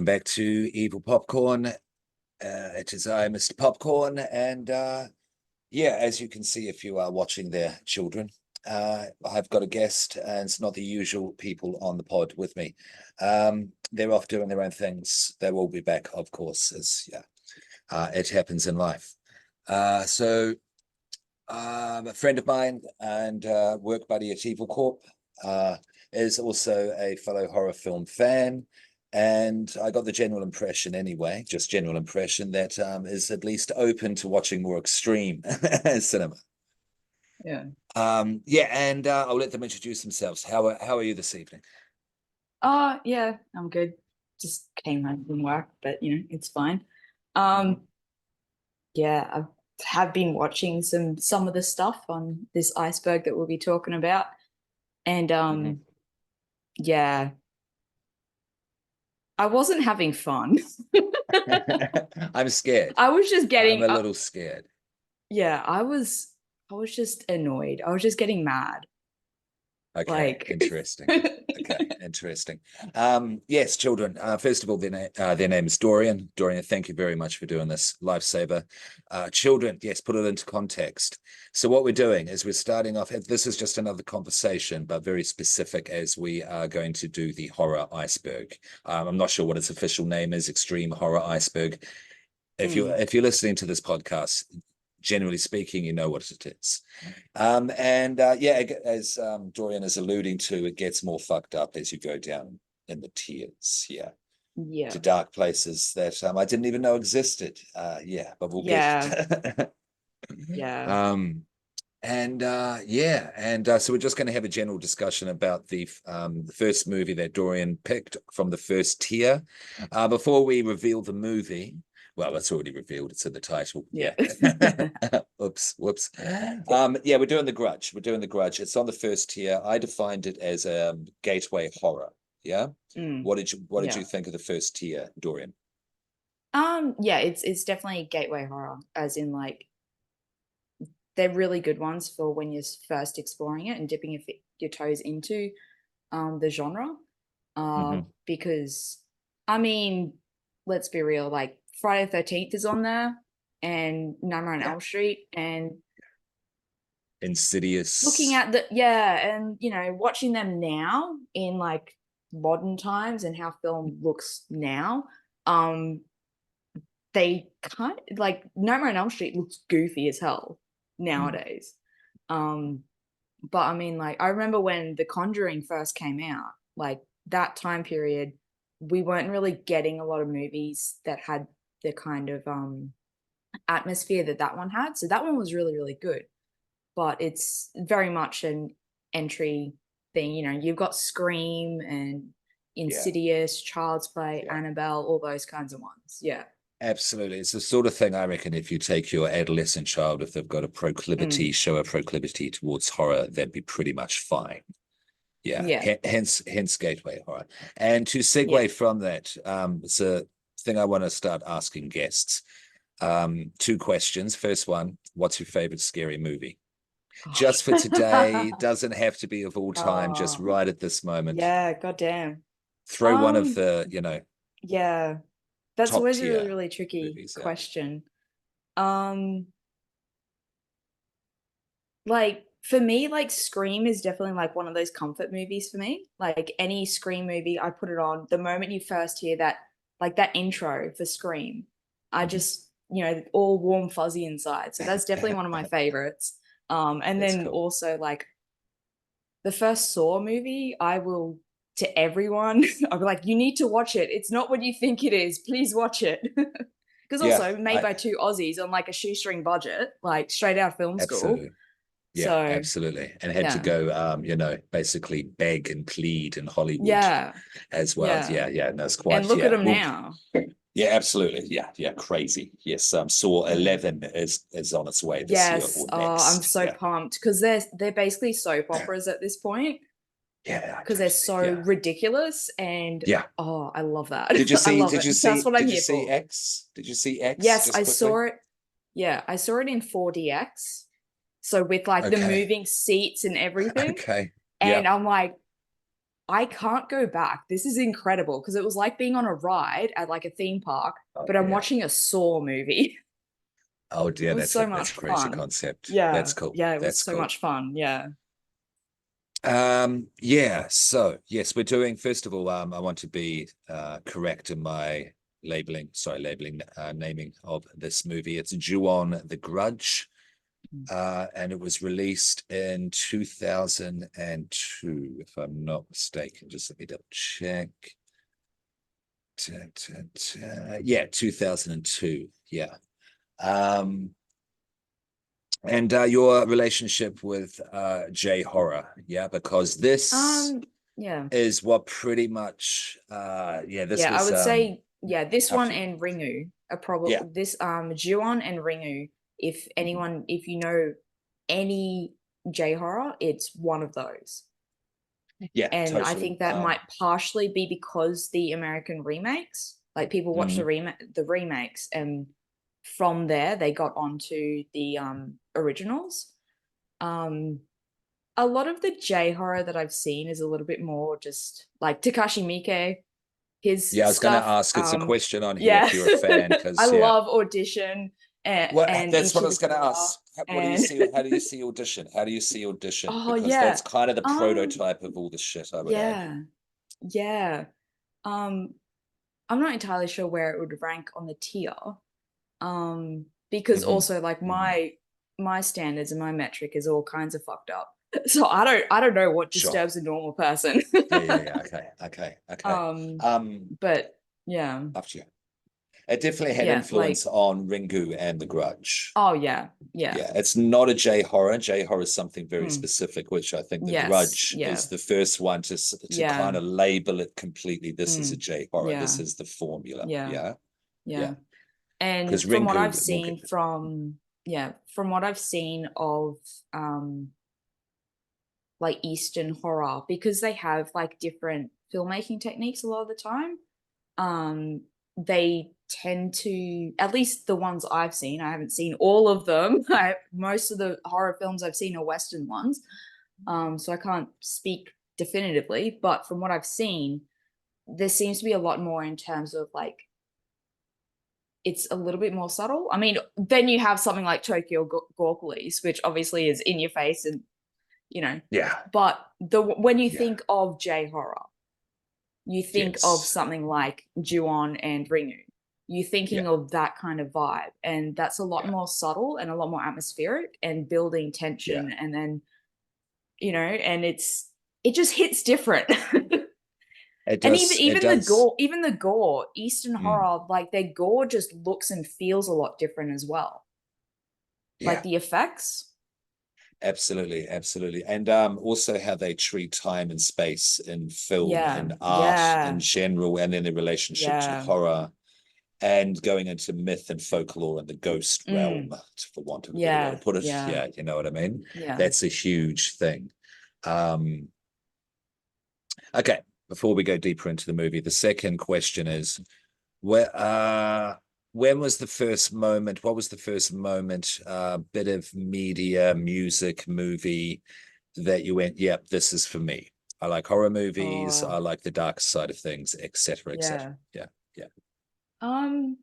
Welcome back to Evil Popcorn. It is I, Mr. Popcorn, and yeah, as you can see, if you are watching there, children, I've got a guest, and it's not the usual people on the pod with me. They're off doing their own things. They will be back, of course, as it happens in life. So a friend of mine and work buddy at Evilcorp is also a fellow horror film fan. And I got the general impression anyway, just general impression, that is at least open to watching more extreme cinema. Yeah. Yeah, and I'll let them introduce themselves. How are you this evening? Yeah, I'm good. Just came home from work, but it's fine. Yeah, I have been watching some of the stuff on this iceberg that we'll be talking about. And yeah, I wasn't having fun. I'm scared. I was just getting I'm a little scared. Yeah, I was just annoyed. I was just getting mad. Okay, interesting. Okay, interesting. Yes, children. First of all, their name is Dorian. Dorian, thank you very much for doing this, lifesaver. Children, yes, put it into context. So what we're doing is we're starting off. This is just another conversation, but very specific, as we are going to do the Horror Iceberg. I'm not sure what its official name is. Extreme Horror Iceberg. If you're listening to this podcast, generally speaking, you know what it is. Yeah, as Dorian is alluding to, it gets more fucked up as you go down in the tiers. Yeah. To dark places that I didn't even know existed. Yeah, but we'll get. Yeah. So we're just going to have a general discussion about the first movie that Dorian picked from the first tier. Before we reveal the movie, well, it's already revealed. It's in the title. Yeah. Whoops. Yeah, we're doing the Grudge. It's on the first tier. I defined it as a gateway horror. Yeah. What did you think of the first tier, Dorian? Yeah, it's definitely gateway horror, as in like they're really good ones for when you're first exploring it and dipping your toes into the genre. Because I mean, let's be real, like Friday the 13th is on there, and Nightmare on Elm Street, and Insidious. Looking at and watching them now in like modern times and how film looks now, they kind of like Nightmare on Elm Street looks goofy as hell nowadays. But I mean, like, I remember when The Conjuring first came out, like that time period, we weren't really getting a lot of movies that had the kind of atmosphere that one had. So that one was really, really good. But it's very much an entry thing. You've got Scream and Insidious, Child's Play, Annabelle, all those kinds of ones. Yeah. Absolutely. It's the sort of thing I reckon if you take your adolescent child, if they've got a proclivity, show a proclivity towards horror, they'd be pretty much fine. Yeah. Hence gateway horror. And to segue from that, it's a thing I want to start asking guests. 2 questions. First one, what's your favorite scary movie? Just for today, doesn't have to be of all time, just right at this moment. Yeah, goddamn. Throw one of the, Yeah. That's always a really, really tricky question. Like for me, like Scream is definitely like one of those comfort movies for me. Like any Scream movie, I put it on. The moment you first hear that, like that intro for Scream, I just, all warm fuzzy inside. So that's definitely one of my favorites. And that's then also like the first Saw movie, I will, to everyone, I'll be like, you need to watch it. It's not what you think it is. Please watch it. Because also made by 2 Aussies on like a shoestring budget, like straight out of film school. Yeah, so, absolutely. And had to go, basically beg and plead in Hollywood as well. Yeah, that's quite. And look at them now. Yeah, absolutely. Yeah, crazy. Yes, Saw 11 is on its way this year or next. I'm so pumped because they're basically soap operas at this point. Yeah, because they're so ridiculous and I love that. Did you see? That's what I'm here for. X? Did you see X? Yes, I saw it. Yeah, I saw it in 4DX. So with like the moving seats and everything. Okay. And I'm like, I can't go back. This is incredible because it was like being on a ride at like a theme park, Oh, but I'm yeah. watching a Saw movie. Oh It dear, was so that's much a crazy fun. concept. That's Yeah. cool. Yeah, it was That's so cool. much fun. Yeah. Yeah, so yes, we're doing, first of all, I want to be correct in my naming of this movie. It's Ju-on the Grudge, Mm. and it was released in 2002, if I'm not mistaken. Just let me double check. Yeah, 2002. Yeah. Um, and your relationship with J horror, yeah, because this Yeah. is what pretty much this Yeah, I was would say this one after you. and Ringu are probably Yeah, this Ju-on and Ringu. If mhm. anyone, if you know any J horror, it's one of those. Yeah, And I totally. think that might partially be because the American remakes, like people watch Mhm. the remakes, and from there they got onto the originals. Um, a lot of the J horror that I've seen is a little bit more just like Takashi Miike, his Yeah, I was going to stuff. ask. It's a question on here Yeah, if you're a fan, I because yeah, love Audition well, and that's what I Ichi the was going to Killer, ask. What do you and see? How do you see Audition? How do you see Audition? oh Because yeah, that's kind of the um, prototype of all the shit, I would argue. yeah, yeah. Um, I'm not entirely sure where it would rank on the tier. Because Hmm. also like Hmm. my standards and my metric is all kinds of fucked up. So I don't know what Sure. disturbs a normal person. Yeah. Okay. um, Um, but yeah, After you. It definitely had yeah, influence like on Ringu and The Grudge. oh yeah, yeah, Yeah, it's not a J horror. J horror is something very mm, specific, which I think The yes, Grudge yeah, is the first one to kind yeah, of label it completely. This is a mm, J horror. This yeah, is the formula. yeah, Yeah, yeah. yeah. Because And from what I've Ringu, we'll get seen from yeah, from what I've seen of um like Eastern horror, because they have like different filmmaking techniques a lot of the time. They tend to, at least the ones I've seen, I haven't seen all of them. Most of the horror films I've seen are Western ones. So I can't speak definitively, but from what I've seen, there seems to be a lot more in terms of like it's a little bit more subtle. I mean, then you have something like Tokyo Gore Police, which obviously is in your face and you know, yeah, but the when you yeah, think of J horror, you think of yes, something like Ju-on and Ringu. You're yeah, thinking of that kind of vibe, and that's a lot yeah, more subtle and a lot more atmospheric and building yeah. tension, and then and it just hits different. It And even does. It does. even the gore, Eastern Mm, horror, like their gore just looks and feels a lot different as well. Like yeah. the effects. Absolutely. And also how they treat time and space in film Yeah, and art in yeah, general, and then the relationship to yeah. horror and going into myth and folklore and the ghost realm, Mm, for want of a better way to yeah, put it. yeah, Yeah, you know what I mean? yeah. That's a huge thing. Um, okay, before we go deeper into the movie, the second question is where when was the first moment? What was the first moment, bit of media, music, movie that you went, yep, this is for me. I like horror movies. Oh, I like the dark side of things, etc., etc. yeah. Yeah, yeah. Um,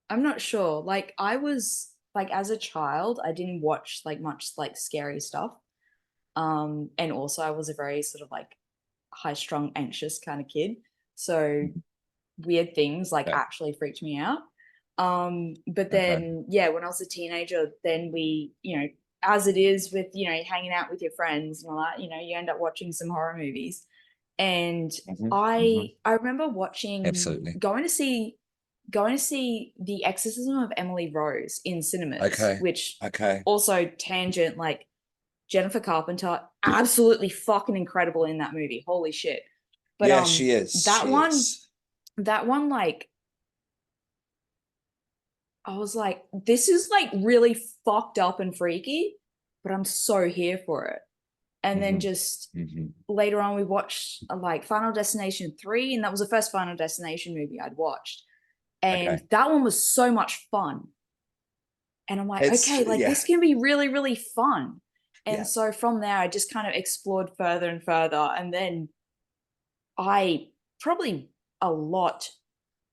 I'm not sure. Like I was like as a child, I didn't watch like much like scary stuff. And also I was a very sort of like high strung, anxious kind of kid. So weird things like Okay, actually freaked me out. But okay. then yeah, when I was a teenager, then we, as it is with, hanging out with your friends and all that, you end up watching some horror movies. And Hmm. I remember watching Absolutely. going to see The Exorcism of Emily Rose in cinemas, Okay, which okay. also tangent like Jennifer Carpenter, absolutely fucking incredible in that movie. Holy shit. But Yeah, she is. that She one is. that one like I was like this is like really fucked up and freaky, but I'm so here for it. And then Hmm. just Hmm. later on we watched like Final Destination 3 and that was the first Final Destination movie I'd watched. And Okay. that one was so much fun. And I'm like, It's okay, like yeah, this can be really, really fun. And yeah. so from there, I just kind of explored further and further. And then I probably a lot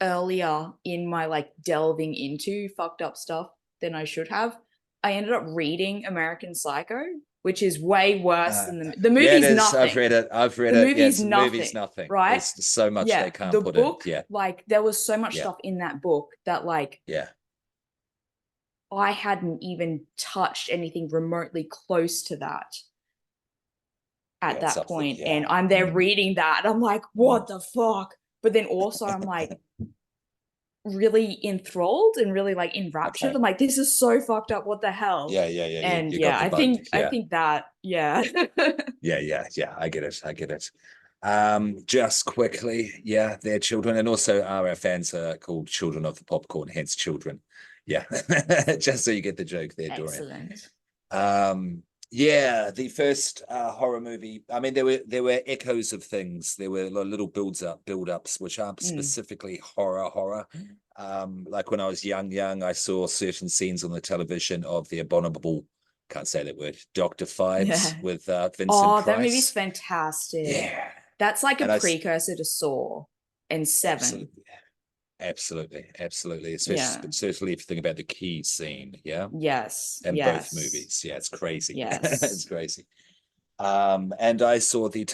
earlier in my like delving into fucked up stuff than I should have. I ended up reading American Psycho, which is way worse Uh, than the yeah, it movie's is. I've nothing. read it. I've read The it. Yeah, movie's it's the movie's nothing, nothing. right? There's so much Yeah, they can't the put in. book, Yeah, like there was so much yeah, stuff in that book that like yeah. I hadn't even touched anything remotely close to that Yeah, at it's that up there. point. And Yeah. I'm there reading that and I'm like, Mm. what the fuck? But then also I'm like really enthralled and really like enraptured. Okay. I'm like, this is so fucked up. What the hell? Yeah, yeah, yeah. And You yeah, got the I bug. think I Yeah. think that, yeah. Yeah, yeah, yeah. I get it. I get it. Just quickly, yeah, they're children, and also our fans are called Children of the Popcorn, hence children. Yeah, just so you get the joke there, Dorian. Excellent. Um, yeah, the first horror movie. I mean, there were echoes of things. There were little build-ups, which aren't Mm. specifically horror. Like when I was young, I saw certain scenes on the television of the abominable, can't say that word, Dr. Yeah. Phibes with Vincent Oh, that movie's Price. fantastic. Yeah, That's like a and I precursor to Saw and Seven. absolutely, absolutely, Yeah. especially if you think about the key scene, yeah, Yes. in both Yes. movies. Yeah, it's crazy. It's Yes. crazy. And I saw the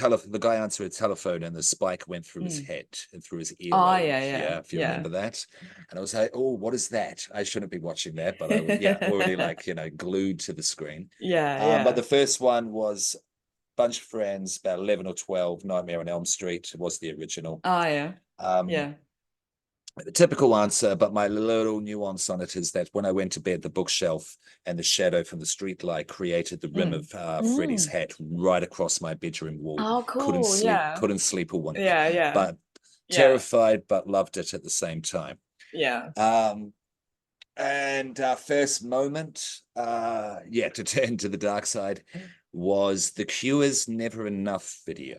guy answer a telephone and the spike went through his Mm. head and through his Oh, earlobe. yeah, yeah, Yeah, if you yeah. remember that. And I was like, oh, what is that? I shouldn't be watching that, but I was, yeah, already like, glued to the screen. Yeah, But yeah. the first one was Bunch of Friends, about 11 or 12, Nightmare on Elm Street was the original. Oh, yeah. Um, Yeah. the typical answer, but my little nuance on it is that when I went to bed, the bookshelf and the shadow from the street light created the rim Mm. of Freddy's Mm. head right across my bedroom wall. Oh, Couldn't cool. sleep, Yeah. couldn't sleep a wink, Yeah, yeah. but Yeah. terrified, but loved it at the same time. Yeah. And our first moment, yeah, to turn to the dark side was the Cure's Never Enough video.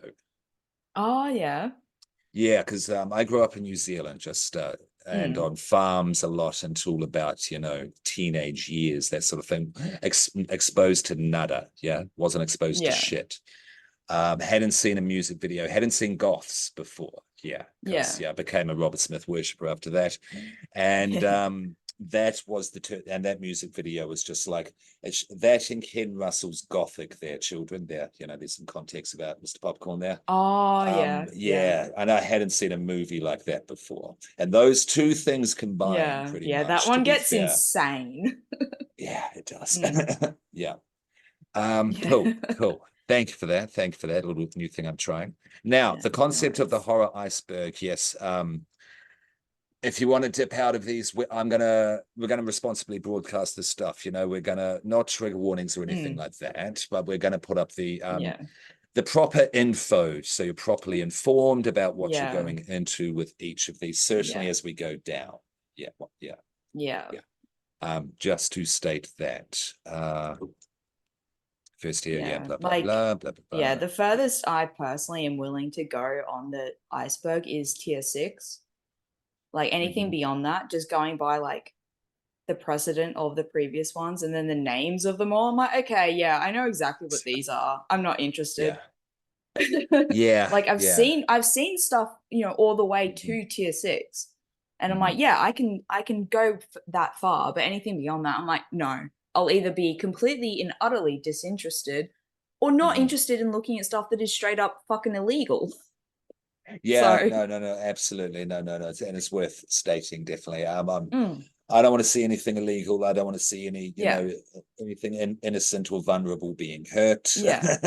Oh, yeah. Yeah, because I grew up in New Zealand, just and Mm. on farms a lot until about teenage years, that sort of thing. Exposed to nada, yeah, wasn't exposed to Yeah. shit. Hadn't seen a music video, hadn't seen goths before, yeah, because Yeah. I became a Robert Smith worshiper after that, and that was and that music video was just like that in Ken Russell's Gothic. There, children, there, there's some context about Mr. Popcorn there. Oh, yeah. Yeah. Yeah, and I hadn't seen a movie like that before. And those two things combined Yeah. pretty Yeah. That much, to one be gets fair. insane. Yeah, it does. Mm. Yeah. Yeah. Cool. Thank you for that. Thank you for that little new thing I'm trying. Now, Yeah. the No concept of the worries. horror iceberg, yes. If you want to dip out of these, we're gonna responsibly broadcast this stuff. We're gonna not trigger warnings or anything Mm. like that, but we're gonna put up Yeah. the proper info so you're properly informed about what you're Yeah. going into with each of these, certainly Yeah. as we go down. Yeah, yeah. Yeah. Just to state that. First here, yeah, Yeah. blah, blah, Like, blah, blah, blah, yeah, blah. the furthest I personally am willing to go on the iceberg is tier 6. Like anything Mhm. beyond that, just going by like the precedent of the previous ones and then the names of them all. I'm like, okay, yeah, I know exactly what these are. I'm not interested. Yeah, yeah, Like yeah. I've seen stuff, all the way Mhm. to tier 6. And I'm Mhm. like, yeah, I can go that far, but anything beyond that, I'm like, no. I'll either be completely and utterly disinterested or not Mhm. interested in looking at stuff that is straight up fucking illegal. Yeah, So, no, absolutely, no, and it's worth stating definitely. mm, I don't want to see anything illegal. I don't want to see any, yeah, anything innocent or vulnerable being hurt, yeah,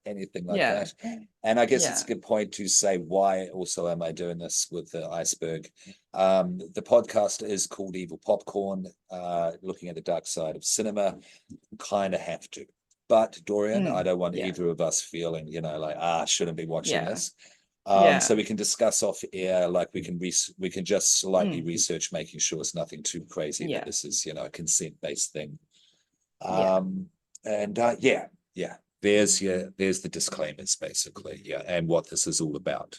anything like yeah, that. And I guess it's yeah, a good point to say why also am I doing this with the iceberg. The podcast is called Evil Popcorn, looking at the dark side of cinema. Kind of have to. But Dorian, I don't want yeah, either of us feeling, like, shouldn't be watching yeah, this. So yeah, we can discuss off air, like we can just slightly mm, research, making sure it's nothing too crazy, that yeah, this is, a consent-based thing. yeah, And yeah, there's the disclaimers basically, yeah, and what this is all about.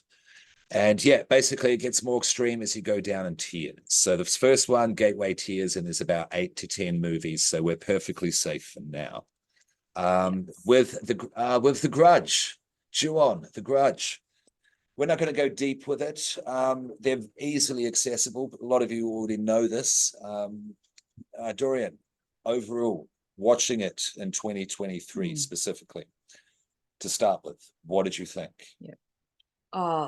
And yeah, basically it gets more extreme as you go down in tiers. So the first one, Gateway Tiers, and there's about 8 to 10 movies, so we're perfectly safe for now. yeah. With the Grudge, chew on the Grudge. We're not going to go deep with it. They're easily accessible. A lot of you already know this. Dorian, overall, watching it in 2023 specifically, to start with, what did you think? Yeah.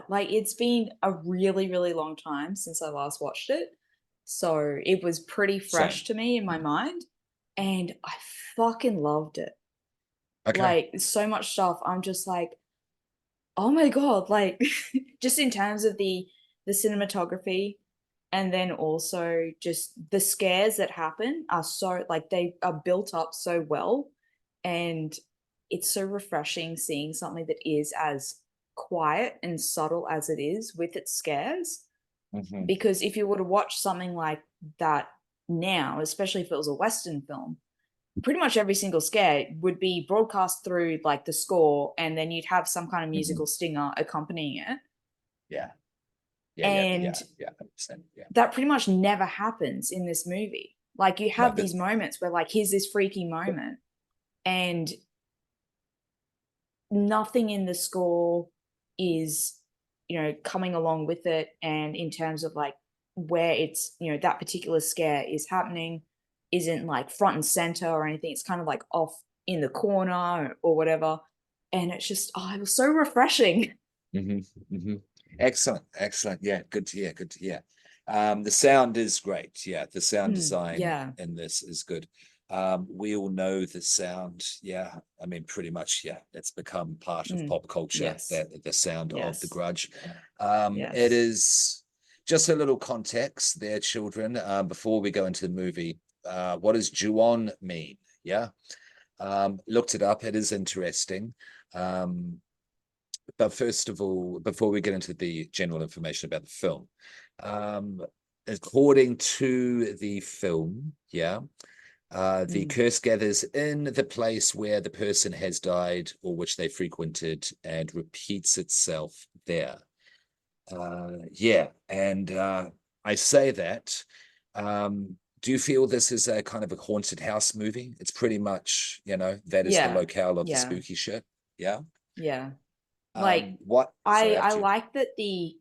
Like it's been a really, really long time since I last watched it. So it was pretty fresh to me in my mind. And I fucking loved it. Okay. Like so much stuff. I'm just like, oh my God, like just in terms of the cinematography, and then also just the scares that happen are so like they are built up so well, and it's so refreshing seeing something that is as quiet and subtle as it is with its scares. Because if you were to watch something like that now, especially if it was a Western film, pretty much every single scare would be broadcast through like the score, and then you'd have some kind of musical stinger accompanying it. Yeah. And 100%. Yeah. that pretty much never happens in this movie. Like you have these moments where like here's this freaky moment, and nothing in the score is, you know, coming along with it. And in terms of like where it's, you know, that particular scare is happening isn't like front and center or anything. It's kind of like off in the corner or whatever. And it's just, oh, it was so refreshing. Excellent. Yeah, good to hear. The sound is great. Yeah, the sound design in this is good. We all know the sound. Yeah, I mean, pretty much. Yeah, it's become part of pop culture. That the sound of the Grudge. It is just a little context there, children. Before we go into the movie, what does Ju-on mean? Yeah, looked it up. It is interesting. But first of all, before we get into the general information about the film, according to the film, the curse gathers in the place where the person has died or which they frequented and repeats itself there. And I say that. Do you feel this is a kind of a haunted house movie? It's pretty much, you know, that is the locale of the spooky shit. Yeah. Yeah. Like what I like that the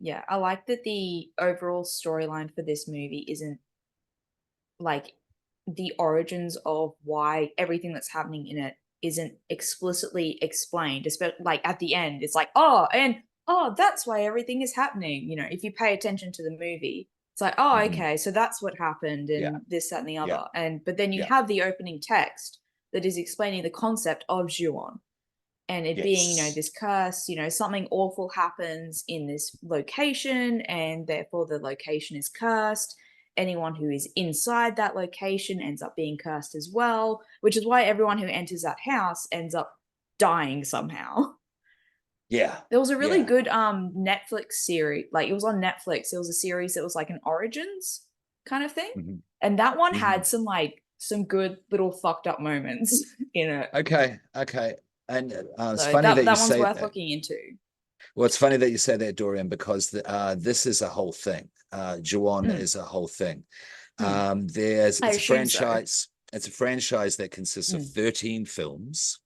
overall storyline for this movie isn't like the origins of why everything that's happening in it isn't explicitly explained. Especially like at the end, it's like, that's why everything is happening. You know, if you pay attention to the movie, it's like, okay, so that's what happened, and this, that, and the other. But then you have the opening text that is explaining the concept of Ju-on. And it being, you know, this curse, you know, something awful happens in this location, and therefore the location is cursed. Anyone who is inside that location ends up being cursed as well, which is why everyone who enters that house ends up dying somehow. Yeah. There was a really good Netflix series, like it was on Netflix. There was a series that was like an Origins kind of thing. And that one had some good little fucked up moments in it. Okay. And it's funny that you say that one's worth looking into. Well, it's funny that you say that, Dorian, because this is a whole thing. Ju-on is a whole thing. It's a franchise. It's a franchise that consists of 13 films,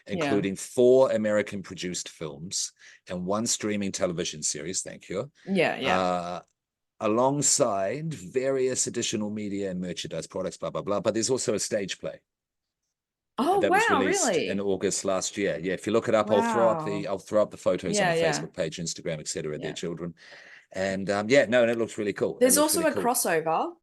including 4 American-produced films and 1 streaming television series. Thank you. Alongside various additional media and merchandise products, blah blah blah. But there's also a stage play. That was released in August last year. Yeah, if you look it up, I'll throw up the photos on the Facebook page, Instagram, etc. There, children. And and it looks really cool. There's also a crossover.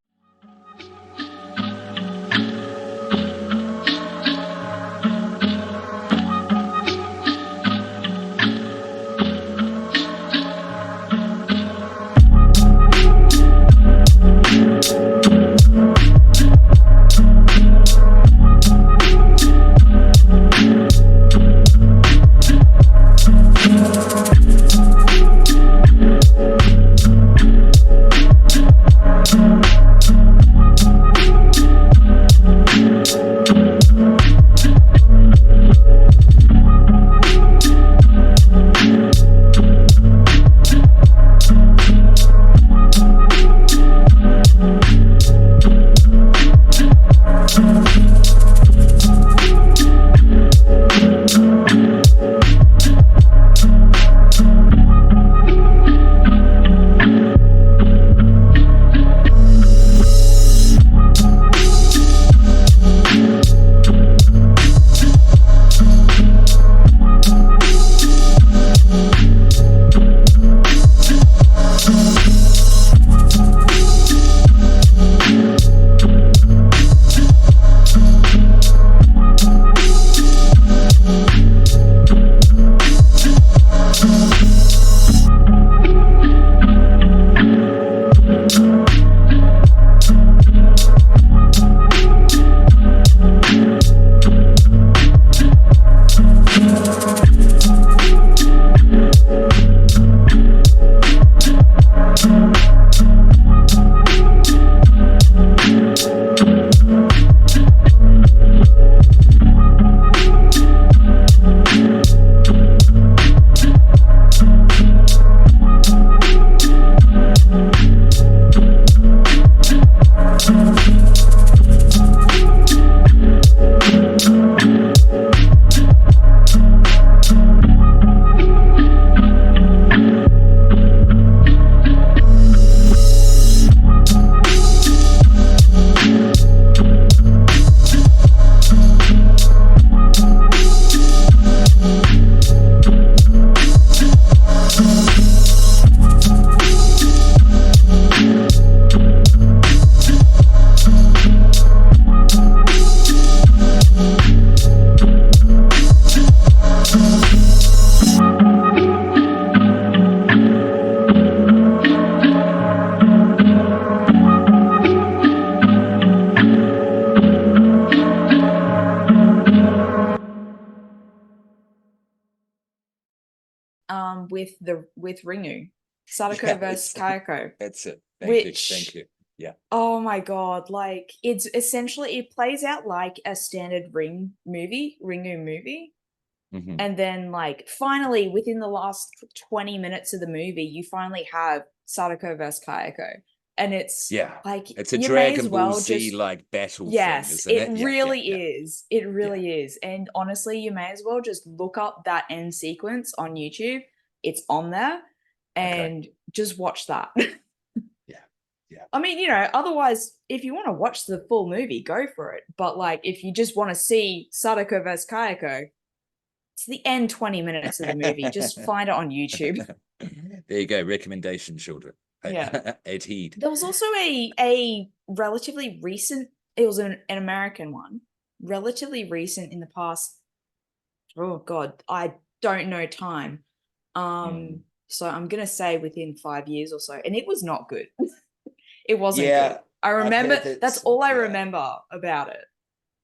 with Ringu, Sadako Yeah, versus Kayako, that's it. Thank you. which Thank you. Yeah. oh my god, like it's essentially it plays out like a standard Ringu movie. Mhm. And then like finally within the last 20 minutes of the movie, you finally have Sadako versus Kayako. And it's Yeah. like It's a you may as Dragon Ball well Z just like battle thing, yes, isn't it it? Yeah, yeah, really yeah, is. It yeah. really is. And honestly, you may as well just look up that end sequence on YouTube. It's on there Okay. and just watch that. Yeah. Yeah. I mean, otherwise, if you want to watch the full movie, go for it. But like, if you just want to see Sadako versus Kayako, it's the end 20 minutes of the movie. Just find it on YouTube. There you go. Recommendation, children. Yeah. Adheed. There was also a relatively recent, it was an American one, relatively recent in the past. Oh God, I don't know time. So I'm gonna say within 5 years or so, and it was not good. It wasn't good. Yeah, I I've remember heard that. that's all I Yeah, remember about it.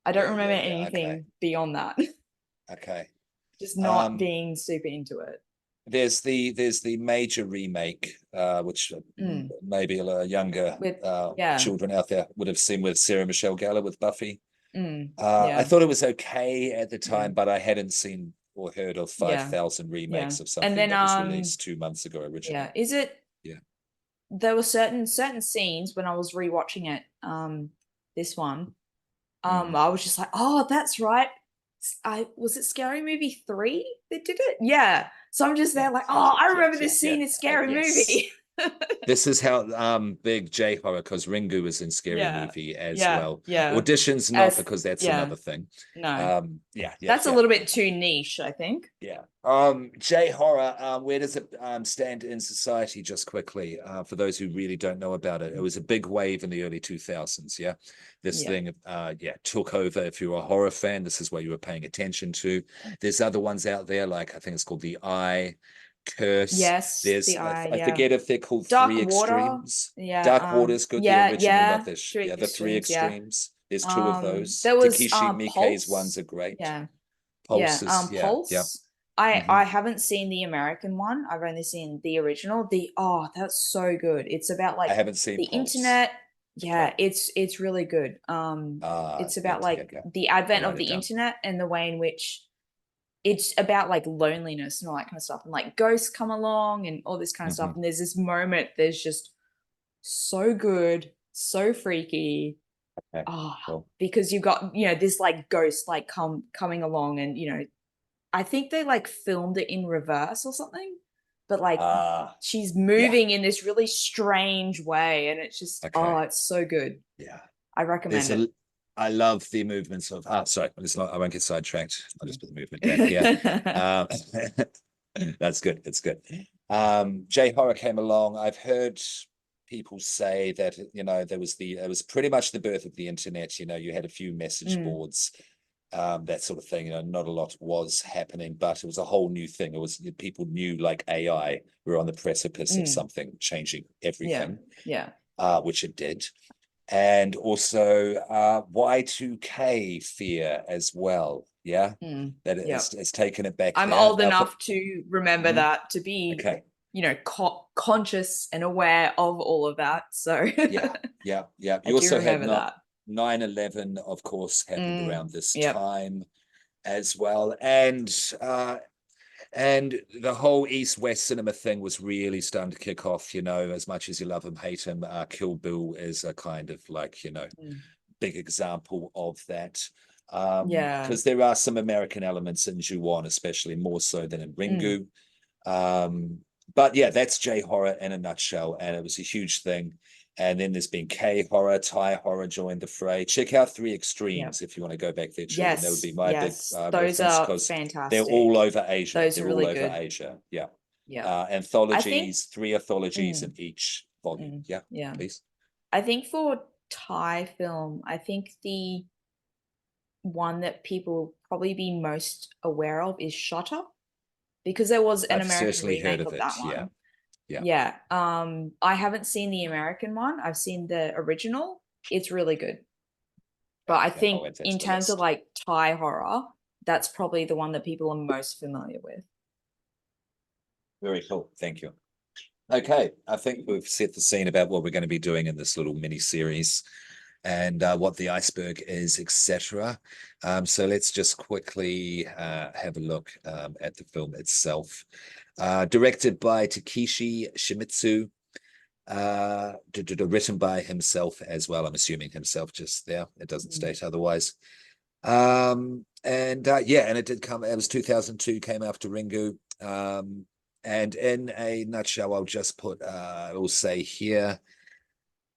I don't yeah, remember yeah, yeah. Okay, anything beyond that. okay. Just not Um, being super into it. there's the major remake, which Mm. maybe a lot younger With yeah. children out there would have seen with Sarah Michelle Gellar with Buffy. I Yeah. thought it was okay at the time, Mm. but I hadn't seen or heard of Yeah. 5,000 Yeah. remakes of And something then that was released 2 months ago originally. yeah, is it Yeah. there were certain scenes when I was rewatching it, this one, I was just like, oh, that's right. I was it Scary Movie 3 that did it? Yeah. So I'm just there Yes, like, yes, oh, I yes, remember yes, yeah, this yeah. scene in Scary Yes. Movie. This is how big J horror, because Ringu was in Scary Yeah. Movie as Yeah. well. Yeah. Auditions not, As because that's yeah. another thing. No. Yeah, yeah, That's a yeah. little bit too niche, I think. Yeah. J horror, where does it stand in society, just quickly, for those who really don't know about it? It was a big wave in the early 2000s, yeah. This Yeah. thing took over. If you're a horror fan, this is what you were paying attention to. There's other ones out there, like I think it's called The Eye, Curse. Yes, There's the eye, I yeah. forget if they're called Dark Three Water. Extremes. Yeah, Dark Water's good, the yeah, original, not yeah. this. Three Yeah, the Three extremes, yeah. Extremes. There's two of those. There was Takeshi Miike's ones Pulse. are great. Yeah. Yeah. Pulses, yeah, yeah. Pulse. I Mhm. I haven't seen the American one. I've only seen the original. That's so good. It's about I like haven't seen the Pulse. internet. Okay. Yeah, it's really good. It's about Good. Yeah, like yeah. the I'll advent of write the it down. internet and the way in which it's about like loneliness and all that kind of stuff. And like ghosts come along and all this kind of stuff. Mhm. And there's this moment, there's just so good, so freaky. Okay, Oh, cool. because you've got, this like ghost like coming along and I think they like filmed it in reverse or something, but like she's Yeah. moving in this really strange way and it's just Okay. it's so good. Yeah. I recommend it. I love the movements of. Sorry, I won't get sidetracked. I'll just put the movement down here. That's good. It's good. J horror came along. I've heard people say that it was pretty much the birth of the internet. You had a few message boards, that sort of thing. Not a lot was happening, but it was a whole new thing. It was people knew, like AI, we were on the precipice of something changing everything. Yeah. Which it did. And also Y2K fear as well. Yeah. That it's taken it back I'm there. old enough to remember that, to be, Okay. conscious and aware of all of that. So Yeah. You I do also had remember that. 9/11, of course, happened around this Yep. time as well. And the whole East-West cinema thing was really starting to kick off, as much as you love him, hate him. Kill Bill is a kind of like, big example of that. Yeah. Because there are some American elements in Ju-On, especially more so than in Ringu. But yeah, that's J horror in a nutshell, and it was a huge thing. And then there's been K horror, Thai horror joined the fray. Check out Three Extremes if you want to go back there, children. That would be my big those reference, are because fantastic. they're all over Asia. Those They're are all really over good. Asia. Yeah. Yeah. Anthologies, 3 anthologies in each volume. Yeah, please. I think for Thai film, I think the one that people probably be most aware of is Shutter, because there was an I've American certainly heard remake of of it. that one. Yeah. Yeah. I haven't seen the American one. I've seen the original. It's really good. But I think in terms of like Thai horror, that's probably the one that people are most familiar with. Very cool. Thank you. Okay, I think we've set the scene about what we're going to be doing in this little mini series and what the iceberg is, etc. So let's just quickly have a look at the film itself. Directed by Takeshi Shimizu, written by himself as well. I'm assuming himself just there. It doesn't state otherwise. And it did come. It was 2002. Came after Ringu. And in a nutshell, I'll just put. We'll say here.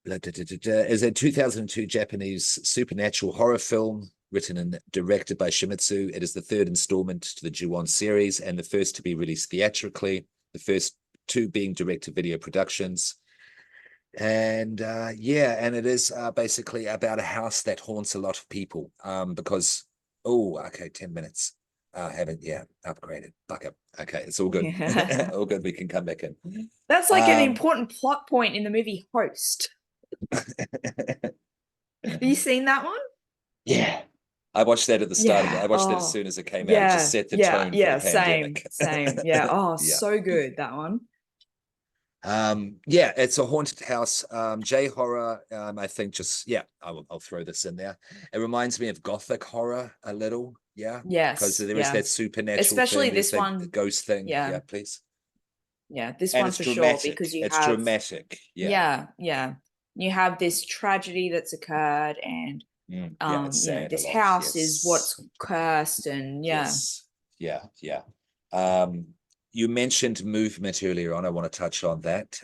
Is a 2002 Japanese supernatural horror film written and directed by Shimizu. It is the third installment to the Ju-On series and the first to be released theatrically. The first two being direct-to-video productions. And and it is basically about a house that haunts a lot of people because 10 minutes. Haven't upgraded. Fuck up. Okay, it's all good. All good. We can come back in. That's like an important plot point in the movie Host. Have you seen that one? Yeah. I watched that at the start of it. I watched it as soon as it came out. It just set the tone for the pandemic. Same. Yeah. Oh, so good, that one. It's a haunted house. J-horror, I think I'll throw this in there. It reminds me of gothic horror a little. Yeah. Yes. Because there is that supernatural especially thing, this one, the ghost thing. Yeah, please. Yeah, this and one it's for dramatic. sure, because it's dramatic. Yeah. You have this tragedy that's occurred, and this house is what's cursed, and Yes. You mentioned movement earlier on. I want to touch on that.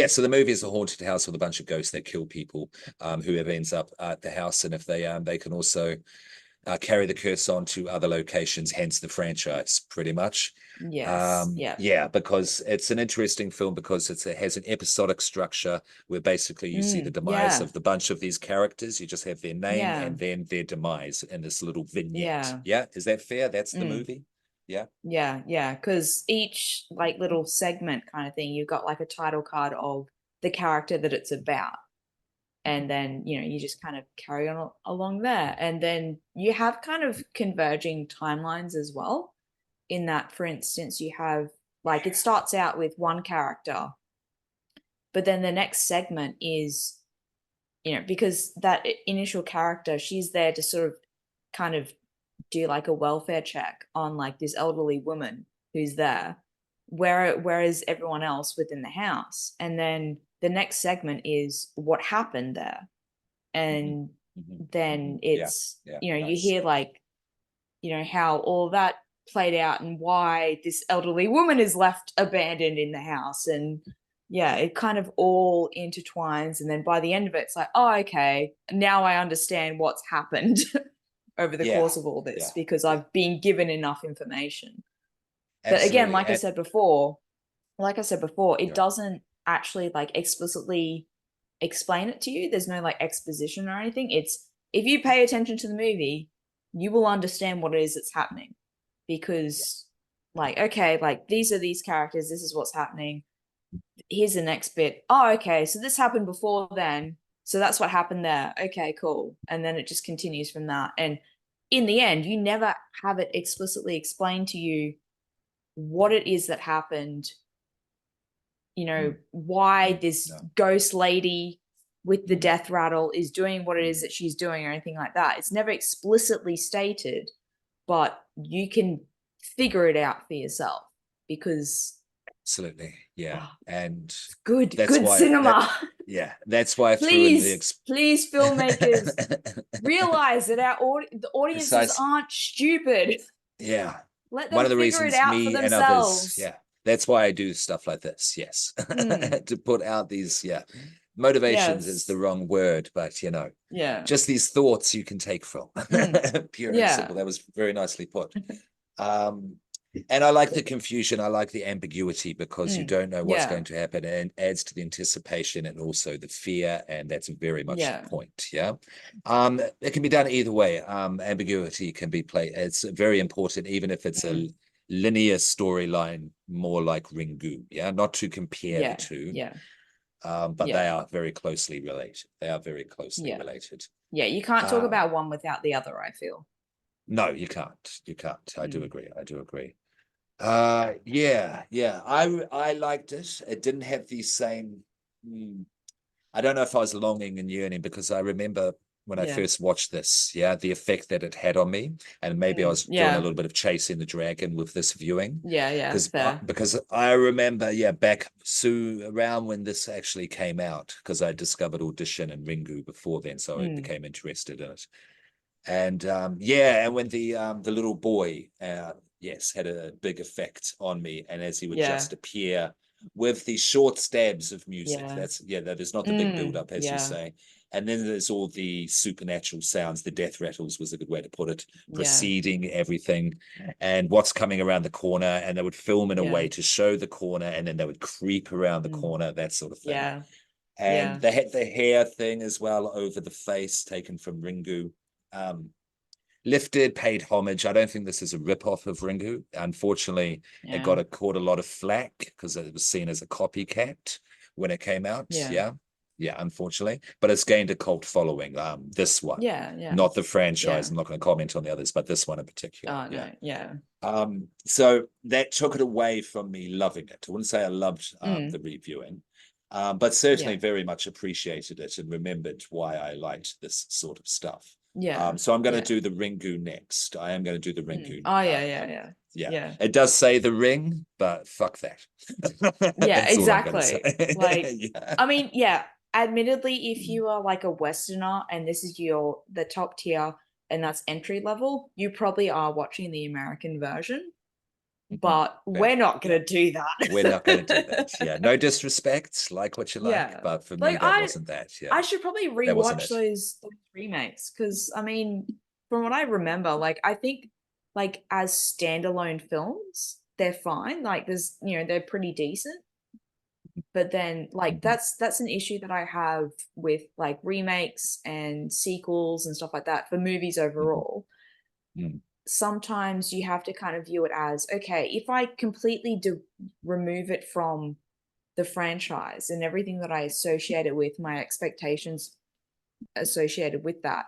So the movie is a haunted house with a bunch of ghosts that kill people, whoever ends up at the house, and if they can also carry the curse on to other locations, hence the franchise, pretty much. Because it's an interesting film because it has an episodic structure where basically you see the demise of the bunch of these characters. You just have their name and then their demise in this little vignette. Is that fair? That's the movie. Because each like little segment kind of thing, you've got like a title card of the character that it's about, and then you just kind of carry on along there, and then you have kind of converging timelines as well, in that, for instance, you have like, it starts out with one character, but then the next segment is because that initial character, she's there to sort of kind of do like a welfare check on like this elderly woman who's there, whereas everyone else within the house. And then the next segment is what happened there, and then it's you hear like how all that played out and why this elderly woman is left abandoned in the house, and it kind of all intertwines. And then by the end of it, it's like, oh, okay, now I understand what's happened over the course of all this, because I've been given enough information. Absolutely. But again, like I said before, it doesn't actually like explicitly explain it to you. There's no like exposition or anything. It's, if you pay attention to the movie, you will understand what it is that's happening, because like, okay, like these are these characters, this is what's happening, here's the next bit, oh, okay, so this happened before then, so that's what happened there, okay, cool. And then it just continues from that. And in the end, you never have it explicitly explained to you what it is that happened, why this ghost lady with the death rattle is doing what it is that she's doing or anything like that. It's never explicitly stated, but you can figure it out for yourself, because absolutely, and good cinema. That's why I please filmmakers realize that the audiences aren't stupid. Let them figure it out for themselves. That's why I do stuff like this. To put out these motivations is the wrong word, but just these thoughts you can take from pure and simple. That was very nicely put. And I like the confusion, I like the ambiguity, because you don't know what's going to happen, and adds to the anticipation and also the fear, and that's very much the point. It can be done either way. Ambiguity can be played, it's very important, even if it's a linear storyline, more like Ringu, not to compare the two, but they are very closely related. Related. You can't talk about one without the other, I feel. No, you can't. I do agree. Yeah. I liked it. It didn't have the same. I don't know if I was longing and yearning, because I remember when I Yeah. first watched this, the effect that it had on me, and maybe I was doing a Yeah. little bit of chasing the dragon with this viewing, Yeah. Yeah. Fair. because I remember, back around when this actually came out, because I discovered Audition and Ringu before then, so I became interested in it. And and when the little boy, yes, had a big effect on me, and as he would Yeah. just appear with these short stabs of music, Yeah. that is not the big build up, as you Yeah. say. And then there's all the supernatural sounds. The death rattles was a good way to put it, Yeah. preceding everything, and what's coming around the corner. And they would film in a Yeah. way to show the corner, and then they would creep around the Mm. corner, that sort of thing. Yeah. And Yeah. they had the hair thing as well over the face, taken from Ringu. Um, lifted, paid homage. I don't think this is a rip-off of Ringu. Unfortunately, it Yeah. caught a lot of flack because it was seen as a copycat when it came out. Yeah. Yeah, unfortunately. But it's gained a cult following. This one. Yeah. Yeah. Not the franchise. Yeah. I'm not going to comment on the others, but this one in particular. Oh no. Yeah. So that took it away from me loving it. I wouldn't say I loved the reviewing. But certainly Yeah. very much appreciated it and remembered why I liked this sort of stuff. Yeah. So I'm going to Yeah. do the Ringu next. I am going to do the Ringu. Oh yeah. Yeah. Yeah. Yeah. Yeah. It does say the ring, but fuck that. Yeah, That's all I'm going to say. exactly. Like, Yeah. I mean, yeah, admittedly, if you are like a Westerner and this is the top tier and that's entry level, you probably are watching the American version, but Yeah. we're not gonna do We're not going to do that. that. Yeah. No disrespect, like what you like, Yeah. but for me, Like that wasn't that. I Yeah. should probably That wasn't rewatch it. those remakes because I mean, from what I remember, like I think like as standalone films, they're fine. Like there's they're pretty decent. But then like Mhm. that's an issue that I have with like remakes and sequels and stuff like that for movies Mhm. overall. Mhm. Sometimes you have to kind of view it as okay, if I completely remove it from the franchise and everything that I associate it with, my expectations associated with that,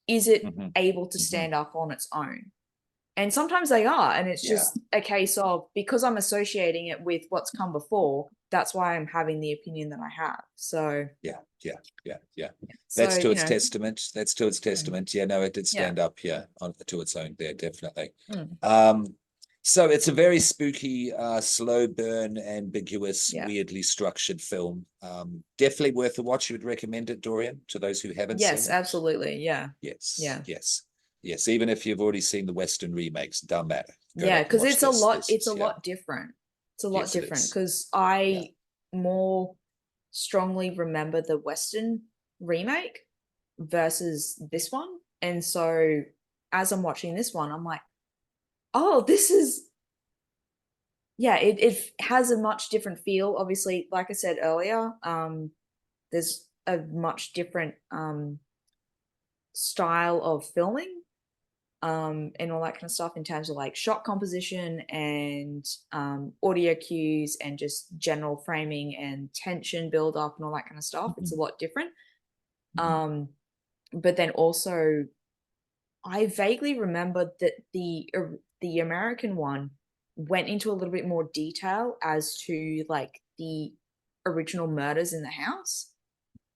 is it Mhm. able to Mhm. stand up on its own? And sometimes they are, and it's Yeah. just a case of because I'm associating it with what's come before, that's why I'm having the opinion that I have. So Yeah. so That's to its testament. That's to its mm, testament. Yeah, no, it did yeah. stand up, to its own there, definitely. Mm, So it's a very spooky, slow burn, ambiguous, yeah. weirdly structured film. Definitely worth a watch. You would recommend it, Dorian, to those who haven't Yes, seen it? absolutely. Yeah. Yes, Yeah. yes, yes. Even if you've already seen the Western remakes, doesn't matter. Go Yeah, back and because watch it's a this. lot, This it's is, a lot different. It's a lot yes, it different is. because Yeah. I more strongly remember the Western remake versus this one. And so as I'm watching this one, I'm like, oh, this is yeah, it has a much different feel. Obviously, like I said earlier, there's a much different style of filming and all that kind of stuff in terms of like shot composition and audio cues and just general framing and tension build up and all that kind of stuff. It's a Mhm. lot different. Mhm. Um, but then also, I vaguely remember that the American one went into a little bit more detail as to like the original murders in the house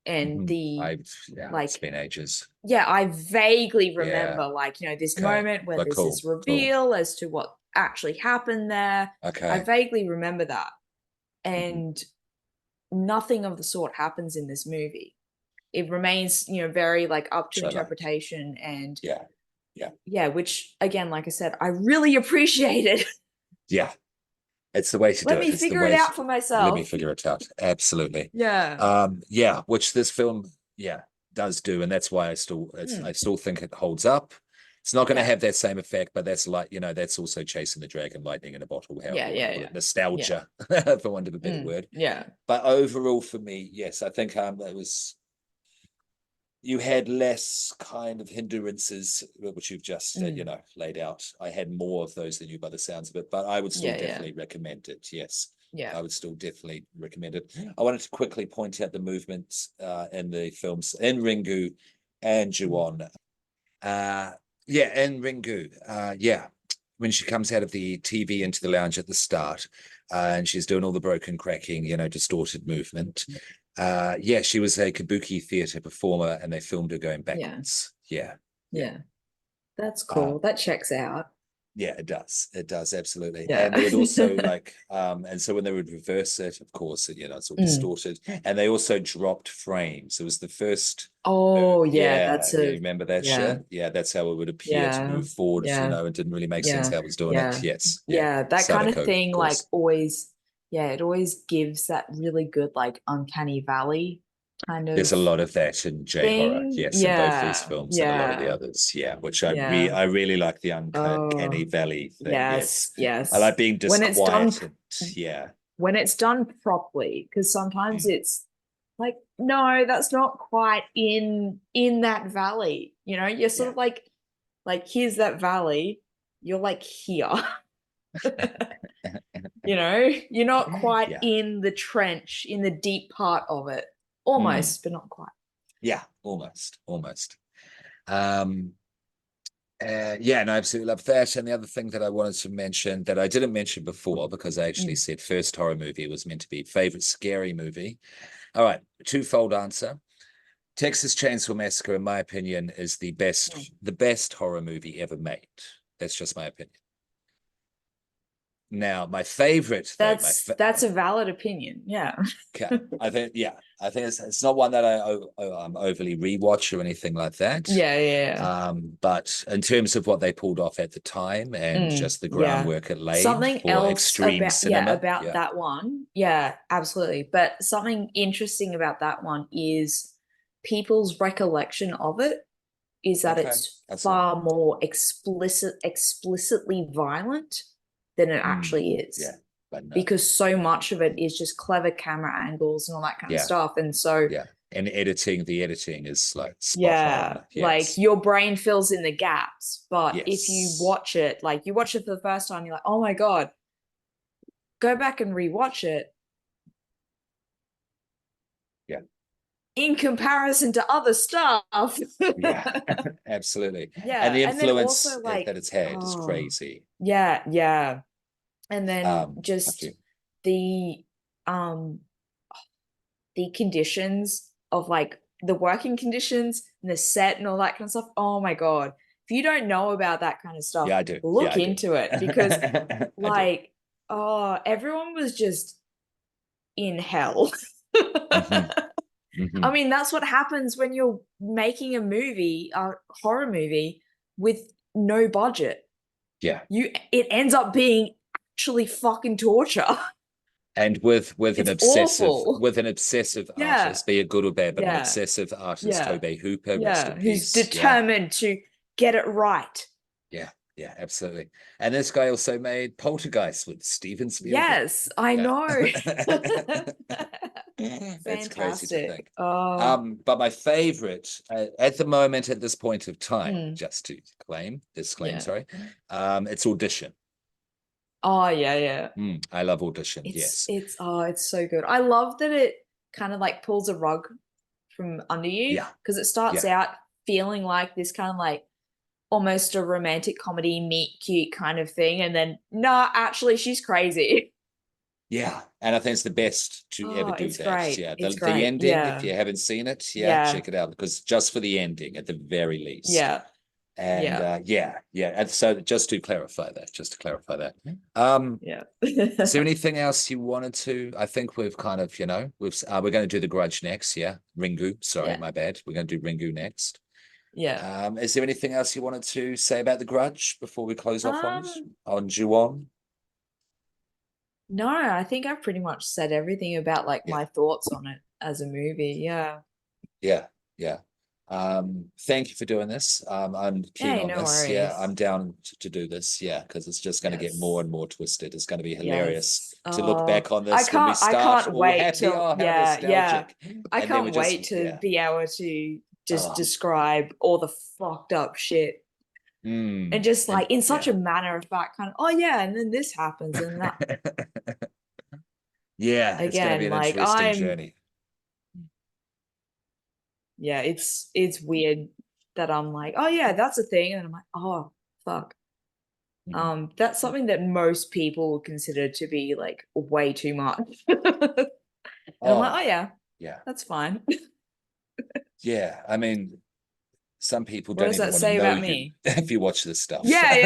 and Mhm. the It's like been ages. yeah, I vaguely Yeah. remember like, this Okay. moment when But there's cool. this Cool. reveal as to what actually happened there. I Okay. vaguely remember that. Mhm. And nothing of the sort happens in this movie. It remains, very like up to Which I like. interpretation and Yeah. Yeah. yeah, which again, like I said, I really appreciated. Yeah. It's the way to do Let it. me It's the figure it way out to for let me myself. figure it out. Absolutely. Yeah. Yeah, which this film, does do, and that's why I Mm, still think it holds up. It's not going to yeah. have that same effect, but that's like, that's also chasing the dragon, lightning in a bottle, however Yeah. you want to Yeah. put Yeah. it. Yeah. Nostalgia, for want of a better word. Yeah. But overall for me, yes, I think it was you had less kind of hindrances, which you've just Mm, laid out. I had more of those than you by the sounds of it, but I would still yeah. Yeah. definitely recommend it. Yes, Yeah. I would still definitely recommend it. I wanted to quickly point out the movements in the films in Ringu and Mm, Ju-on. uh yeah, in Ringu, yeah, when she comes out of the TV into the lounge at the start, and she's doing all the broken cracking, distorted movement. Yeah, she was a kabuki theater performer, and they filmed her going backwards. Yeah. That's cool. That checks out. Yeah, it does. It does, absolutely. Yeah. And they would also and so when they would reverse it, of course, it's all distorted. And they also dropped frames. It was the first. Oh, you remember that shit? Yeah, that's how it would appear to move forward. It didn't really make sense how it was doing it. Yes. Yeah, that kind of thing, of it always gives that really good, like, uncanny valley kind of. There's a lot of that in J-horror, yes, in both these films and a lot of the others, which I really like the uncanny valley thing. Yes. I like being disquieted. When it's done properly, because sometimes it's like, no, that's not quite in that valley. You're sort of like here's that valley. You're like here. You're not quite in the trench, in the deep part of it. Almost, but not quite. Yeah, almost. No, I absolutely love that. And the other thing that I wanted to mention that I didn't mention before, because I actually said first horror movie was meant to be favorite scary movie. All right, twofold answer. Texas Chainsaw Massacre, in my opinion, is the best horror movie ever made. That's just my opinion. Now, my favorite. That's a valid opinion. Yeah. Okay. I think it's not one that I'm overly rewatch or anything like that. Yeah. But in terms of what they pulled off at the time and just the groundwork it laid something for else extreme cinema. about that one. Yeah, absolutely. But something interesting about that one is people's recollection of it is that it's far more explicitly violent than it actually is. Yeah. But no. Because so much of it is just clever camera angles and all that kind of stuff. And so and the editing is like spot on. Yes. Like your brain fills in the gaps. But if you watch it, for the first time, you're like, oh my God, go back and rewatch it. Yeah. In comparison to other stuff. Yeah, absolutely. Yeah. And the influence also, that it's had is crazy. Yeah. And then just the conditions of like the working conditions and the set and all that kind of stuff. Oh my God. If you don't know about that kind of stuff, I do. Look into it because everyone was just in hell. I mean, that's what happens when you're making a horror movie with no budget. Yeah. It ends up being actually fucking torture. And with an obsessive artist, be it good or bad, but an obsessive artist, Tobe Hooper, who's determined to get it right. Yeah, absolutely. And this guy also made Poltergeist with Steven Spielberg. Yes, I know. That's crazy to think. But my favorite at the moment, at this point of time, just to disclaim, sorry, it's Audition. Oh yeah. I love Audition. It's so good. I love that it kind of like pulls a rug from under you because it starts out feeling like this kind of like almost a romantic comedy meet cute kind of thing, and then actually she's crazy. Yeah, and I think it's the best to ever do that. Great. Yeah, the ending. If you haven't seen it, check it out because just for the ending, at the very least. Yeah. And and so just to clarify that. Is there anything else you wanted to? I think we've kind of we're going to do the Grudge next. Ringu. Sorry, my bad. We're going to do Ringu next. Is there anything else you wanted to say about the Grudge before we close off on Ju-on? No, I think I've pretty much said everything about like my thoughts on it as a movie. Yeah. Thank you for doing this. I'm keen on this. Worries. I'm down to do this. Because it's just going to get more and more twisted. It's going to be hilarious to look back on this when we start. I can't wait to I can't wait to be able to just describe all the fucked up shit. And just like in such a matter of fact kind of and then this happens and that. It's going to be an interesting journey. Yeah, it's weird that I'm like, that's a thing, and I'm like, oh fuck. That's something that most people consider to be like way too much. And I'm like, oh yeah, yeah, that's fine. yeah. I mean, some people What don't does even that want to say know about you me? if you watch this stuff. Yeah.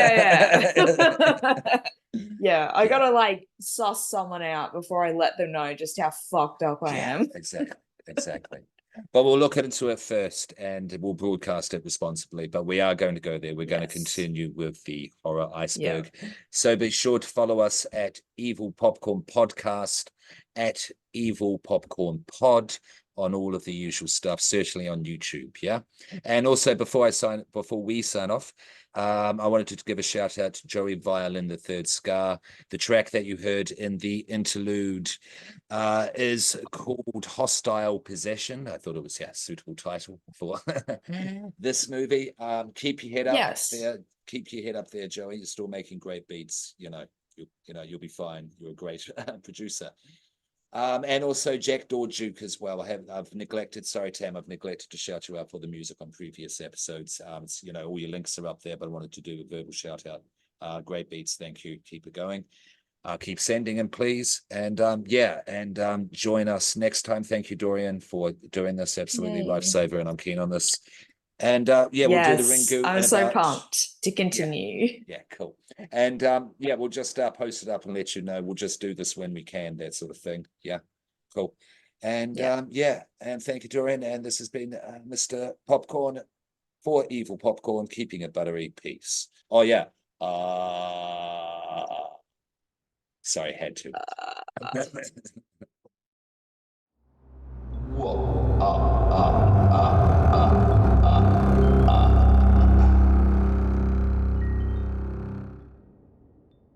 Yeah, I Yeah, gotta like suss someone out before I let them know just how fucked up I yeah, am. exactly. But we'll look into it first and we'll broadcast it responsibly. But we are going to go there. We're going to Yes. continue with the Horror Yeah. Iceberg. So be sure to follow us at Evil Popcorn Podcast, at Evil Popcorn Pod on all of the usual stuff, certainly on YouTube. Yeah. And also before we sign off, I wanted to give a shout out to Joey Violin, the Third Scar. The track that you heard in the interlude is called Hostile Possession. I thought it was a suitable title for this movie. Keep your head up Yes. there. Keep your head up there, Joey. You're still making great beats. You'll be fine. You're a great producer. And also Jackdaw Duke as well. I've neglected, sorry, Tam, I've neglected to shout you out for the music on previous episodes. All your links are up there, but I wanted to do a verbal shout out. Great beats. Thank you. Keep it going. Keep sending them, please. And join us next time. Thank you, Dorian, for doing this. Absolutely Yay. lifesaver, and I'm keen on this. And we'll do the Yes, Ringu I'm in so about pumped to continue. yeah, cool. And we'll just post it up and let you know. We'll just do this when we can, that sort of thing. Yeah, cool. And and thank you, Dorian. And this has been Mr. Popcorn for Evil Popcorn, keeping it buttery. Peace. Oh yeah. Sorry, had to.